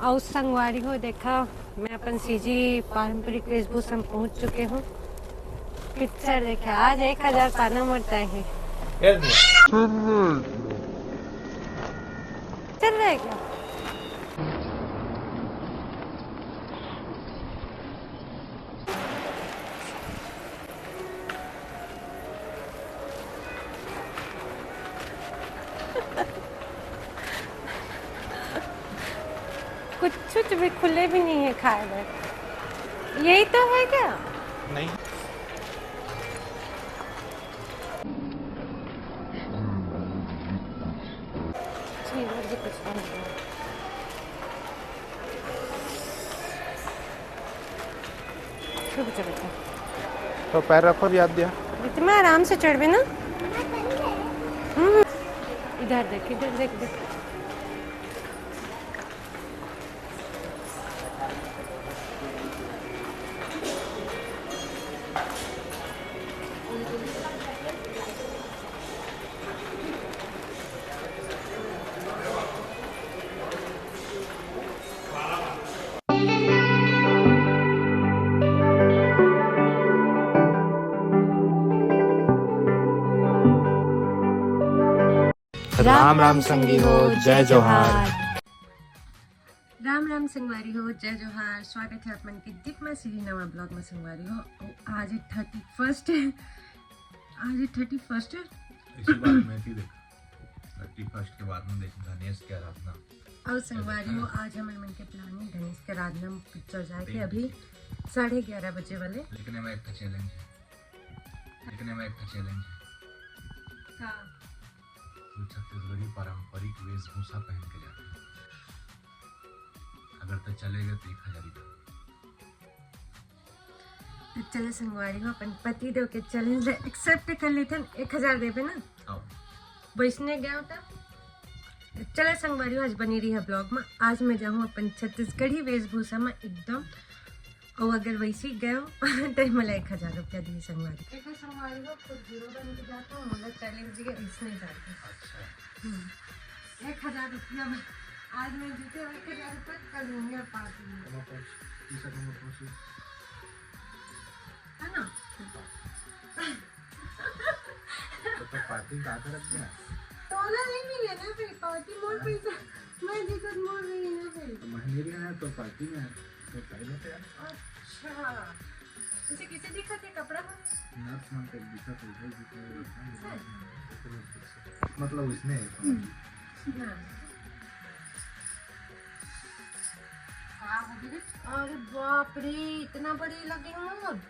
और संगवारी हो देखा मैं अपन सीजी पारंपरिक वेशभूषा में पहुंच चुके हूँ। पिक्चर देखे आज 1000 पाना मरता है। चल रहा है क्या? कुछ भी खुले भी नहीं है खाए हुए। यही तो है क्या? नहीं भी कुछ नहीं है। तो पैर रखो याद दिया। इतना आराम से चढ़ ना। इधर देख इधर देख देख। राम राम संगी हो, जय जोहार। राम राम संगवारी हो, जय जोहार। स्वागत है अपन के दिव्य श्री नवा ब्लॉग में संगवारी हो। आज 31st है। आज 31st है। इसी बार में थी देख 31st के बाद में देख गणेश की आराधना। और संगवारी हो आज हमारे मन के प्लानिंग गणेश की आराधना पिक्चर जाके अभी 11:30 बजे वाले। लेकिन मैं एक चैलेंज है। तो छत्तीसगढ़ी पारंपरिक वेशभूषा पहन के जाते हैं। अगर तो चलेगा तो 1000 तो चले संगवारी हो अपन पति देव के चैलेंज एक्सेप्ट कर लेते हैं। 1000 देवे ना आओ वैष्णव गया होता। चले संगवारी हो आज बनी रही है ब्लॉग में। आज मैं जाऊँ अपन छत्तीसगढ़ी वेशभूषा में एकदम। और अगर वैसे ही गए तो मैं 1000 रुपया दिए संगवारी। संगवारी हो खुद जीरो बन के जाता हूँ मतलब चैलेंज के इसमें जाते हैं। 1000 रुपया आज मैं जीते 1000 रुपये कर दूंगी पार्टी में है ना। तो पार्टी का आधा रख दिया तोला नहीं मिले ना फिर पार्टी मोर पैसा मैं दिक्कत मोर नहीं ना फिर तो महीने भी है तो पार्टी में है तो सही बात है। अच्छा इसे किसे दिक्कत है कपड़ा में नर्स मन का दिक्कत है मतलब उसने अरे बाप रे इतना बड़ी लगी हूँ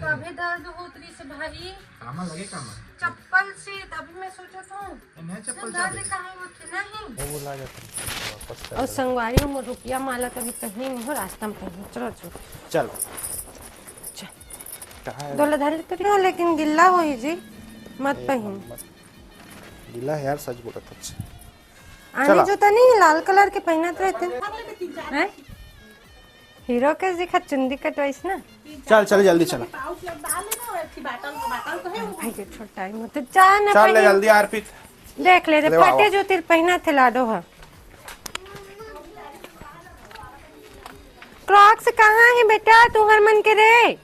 तभी दर्द होत रही से भाई। कामा लगे कामा चप्पल से तभी मैं सोचा था नहीं चप्पल दर्द कहाँ होते नहीं। वो बोला जाता और संगवारी में रुपया माला कभी पहनी नहीं हो रास्ता में पहनी। चलो चलो चलो कहाँ है? दोलाधारी तो नहीं हो लेकिन गिल्ला हो जी मत पहन। गिला है यार सच बोला था। आने जो तो नहीं लाल कलर के पहनत रहते हैं। हीरो के दिखा चुंदी कटवाइस ना। चल चल जल्दी चला। भाई जो छोटा है तो जा ना चल ले जल्दी अर्पित देख ले फटे जो तेरे पहना थे ला दो। है क्रॉक्स कहाँ है बेटा तू हर मन के रे।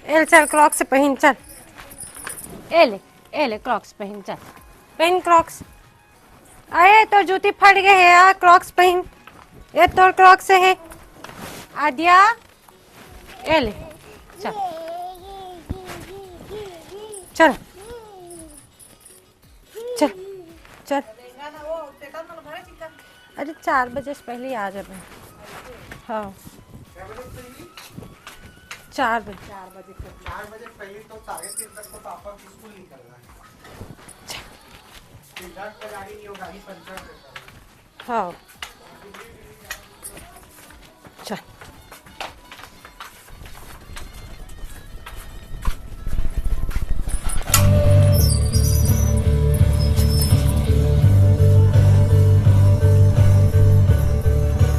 एल चल क्रॉक्स पहन चल। एले क्रॉक्स पहन चल पहन क्रॉक्स। अरे तो जूती फट गए है यार क्रॉक्स पहन। ये तो क्रॉक्स है आदिया। एले चल चल चल चल। अरे 4 बजे से पहले ही आ जाए। हाँ 4 बजे पहले तो 3:30 तक तो पापा स्कूल निकलना है। गाड़ी पंचर। हाँ चल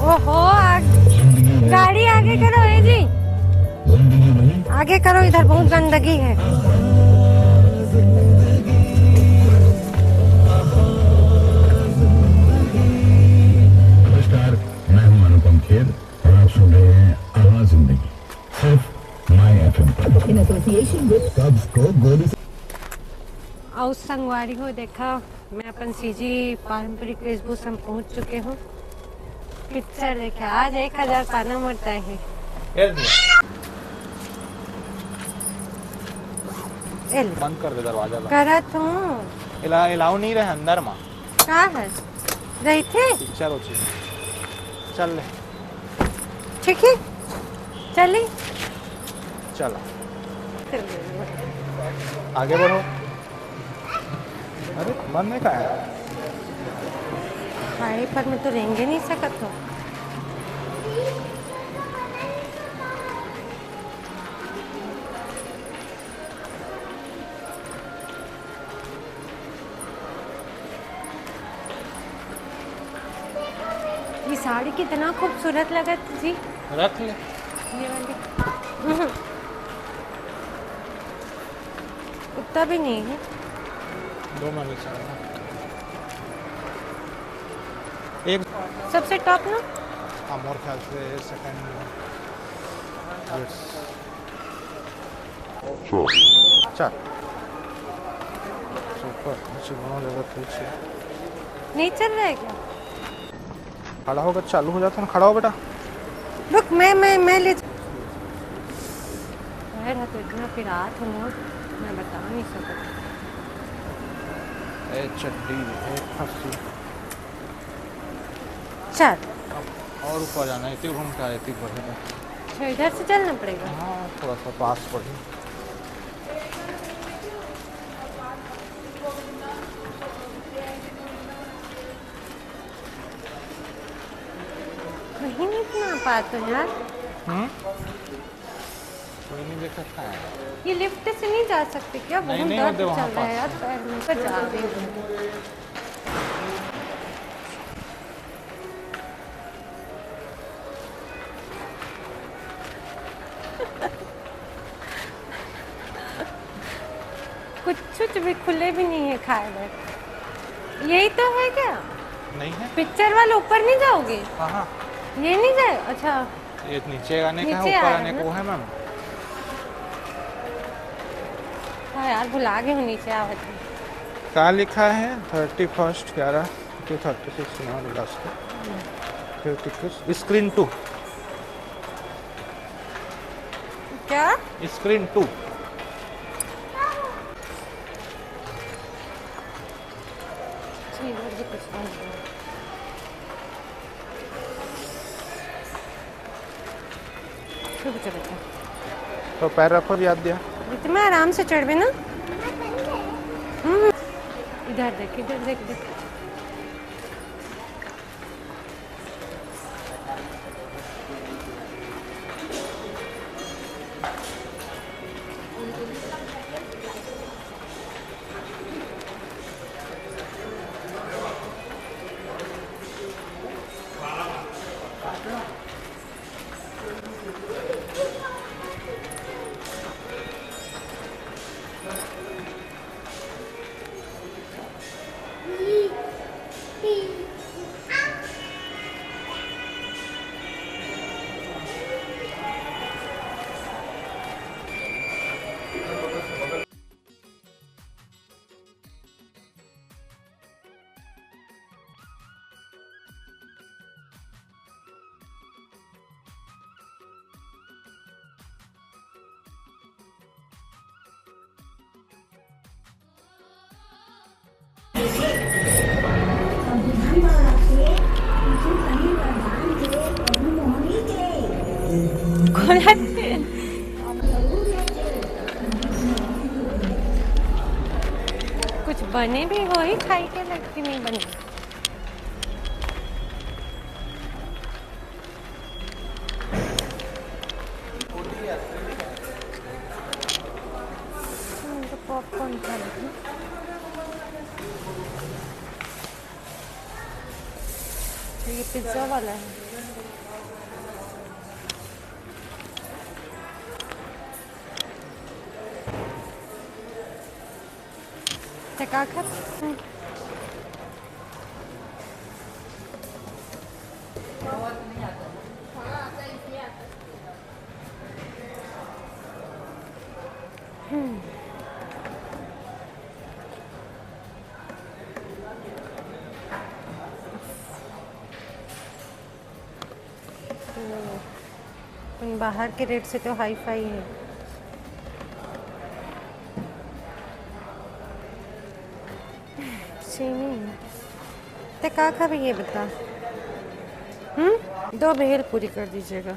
ओहो गाड़ी आगे करो है जी आगे करो इधर बहुत गंदगी है। और संगवारी हो देखा, मैं अपन सीजी पारंपरिक वेशभूषा में पहुंच चुके हूँ। पिक्चर देखे आज 1000 पाना मरता है। बंद कर दे दरवाजा ला। करत हूँ। अलाउ नहीं रहे अंदर में। का है रही थे। चलो चल ले। ठीक है चली। चलो आगे बढ़ो। अरे मन में क्या है? भाई पर मैं तो रेंगे नहीं सकत हूँ। ये साड़ी कितना खूबसूरत लगा जी। रख ले। ये वाली उतना भी नहीं है। 2 मिनट चलना। एक सबसे टॉप ना। हाँ मोर ख्याल से सेकंड। चल सुपर। नीचे दोनों जगह पीछे नहीं चल रहा है क्या? खड़ा होगा चालू हो जाता है। खड़ा हो बेटा। रुक मैं ले पैर है तो इतना पिरात हूँ मैं बता नहीं सकता। ए चड्डी ए फंसी। चल और ऊपर जाना है। इतनी घूम के आए इतनी बढ़िया। अच्छा इधर से चलना पड़ेगा। हाँ थोड़ा सा पास पड़ी। कहीं नहीं इतना पाते हो यार। कोई नहीं देख सकता है। ये लिफ्ट से नहीं जा सकते क्या? नहीं, बहुत नहीं दर्द होते वहाँ चल रहा है पास। यार पैर में। पर जा रही हूँ। कुछ भी खुले भी नहीं है खाए बैठ। यही तो है क्या? नहीं है। पिक्चर वाले ऊपर नहीं जाओगे? हाँ ये नहीं जाए। अच्छा ये नीचे आने का है नीचे ऊपर आ आने रहा है को है मैम। हाँ यार भुला गए हूँ नीचे आवत में। क्या लिखा है? 31 11 to 36 लास्ट। स्क्रीन 2। क्या? स्क्रीन 2। तो पैर रखो याद दिया। मैं आराम से चढ़ ना। इधर देख इधर देख। कुछ बने भी हो ही खाई के लगती नहीं बने। तो पॉपकॉर्न खा लेती। ये पिज्जा वाला है। टका खा। लेकिन बाहर के रेट से तो हाई फाई है। चीनी तो का खा भी ये बता। 2 भेल पूरी कर दीजिएगा।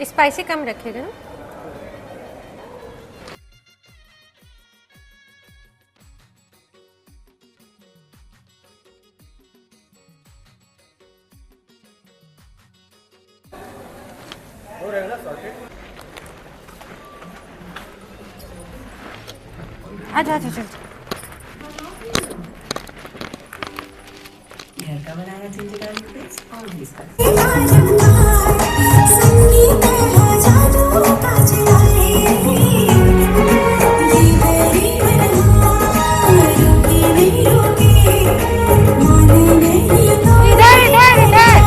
स्पाइसी कम रखिएगा ना। आजा आजा चल। घर का बनाया जिंजर पेस्ट ऑलवेज का संगीत है जादू का चलाए ये मेरी रुकी नहीं रुकी माने नहीं तो इधर इधर इधर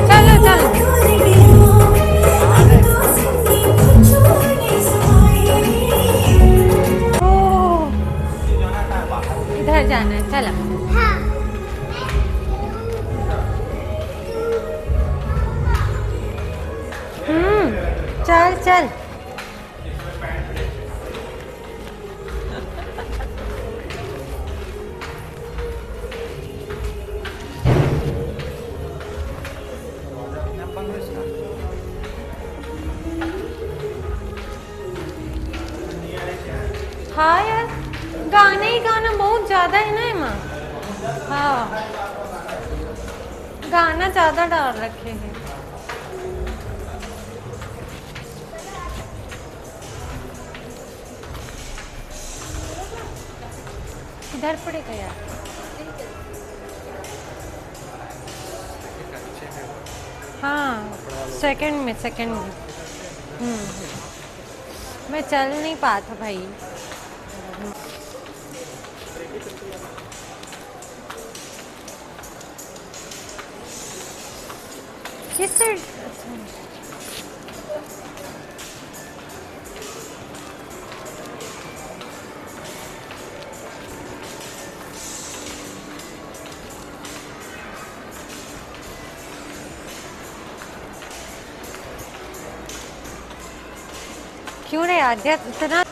चलो चलो। ओ, इधर जाना है चलो। चल चल। हाँ यार, गाने ही गाना बहुत ज्यादा है ना एमा। हाँ, गाना ज्यादा डाल रखे हैं। इधर पड़ेगा यार। हाँ, सेकंड में मैं चल नहीं पाता भाई। किस साइड? क्यों रे आद्या इतना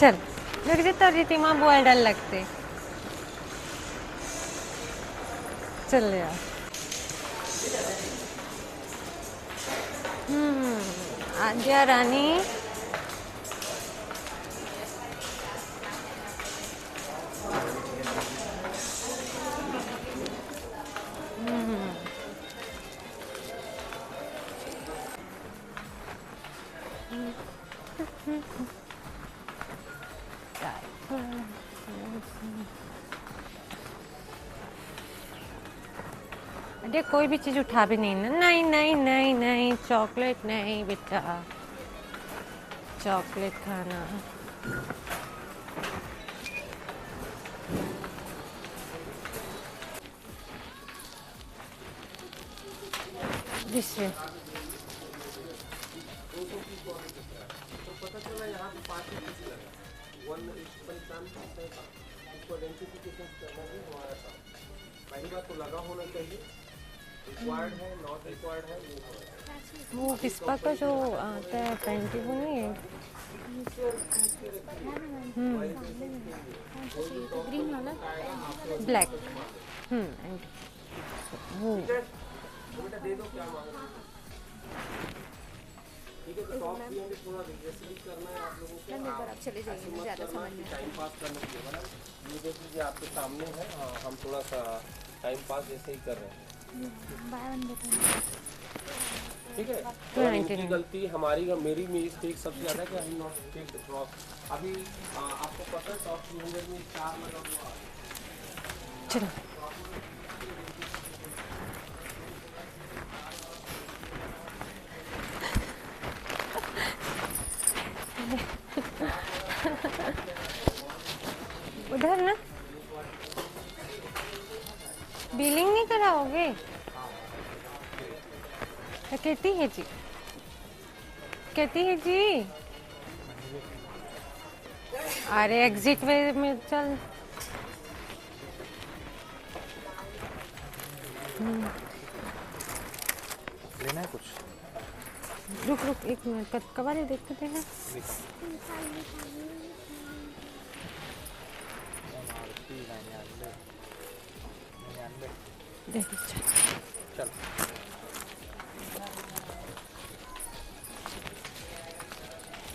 चल लग जाता रितिमा बोल डर लगते। चल यार। आद्या रानी अरे कोई भी चीज उठा भी नहीं ना। नहीं नहीं नहीं नहीं, चॉकलेट नहीं बेटा, चॉकलेट खाना। जिससे वो पिस्पा का जो आता है पेंटी वो नहीं है। ग्रीन वाला ब्लैक। वो आप चले जाइए, मैं ज़्यादा समझ में टाइम पास करने के लिए ये देख लीजिए आपके सामने है। हम थोड़ा सा टाइम पास जैसे ही कर रहे हैं, ठीक है। और इनकी गलती हमारी मेरी मिस्टेक सबसे ज़्यादा कि हम नॉट टेक द ड्रॉप। अभी आपको पता है टॉप 300 में 4 लगा हुआ। चलो उधर ना बिलिंग नहीं कराओगे? कहती है जी कहती है जी। अरे एग्जिट वे में चल। लेना है कुछ? रुक रुक एक मिनट, कबारे देखते देना। देख चल।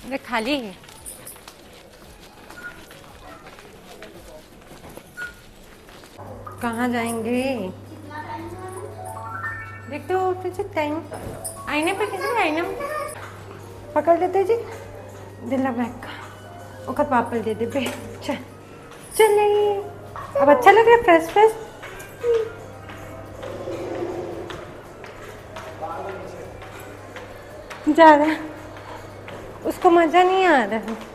अरे खाली है। कहाँ जाएंगे? देखते हो तुझे टाइम आईने पे किसी आईने में पकड़ लेते जी। दिला बैग का ओकर पापड़ दे दे बे। चल चले। अब अच्छा लग रहा है फ्रेश फ्रेश। जा रहा उसको मजा नहीं आ रहा है।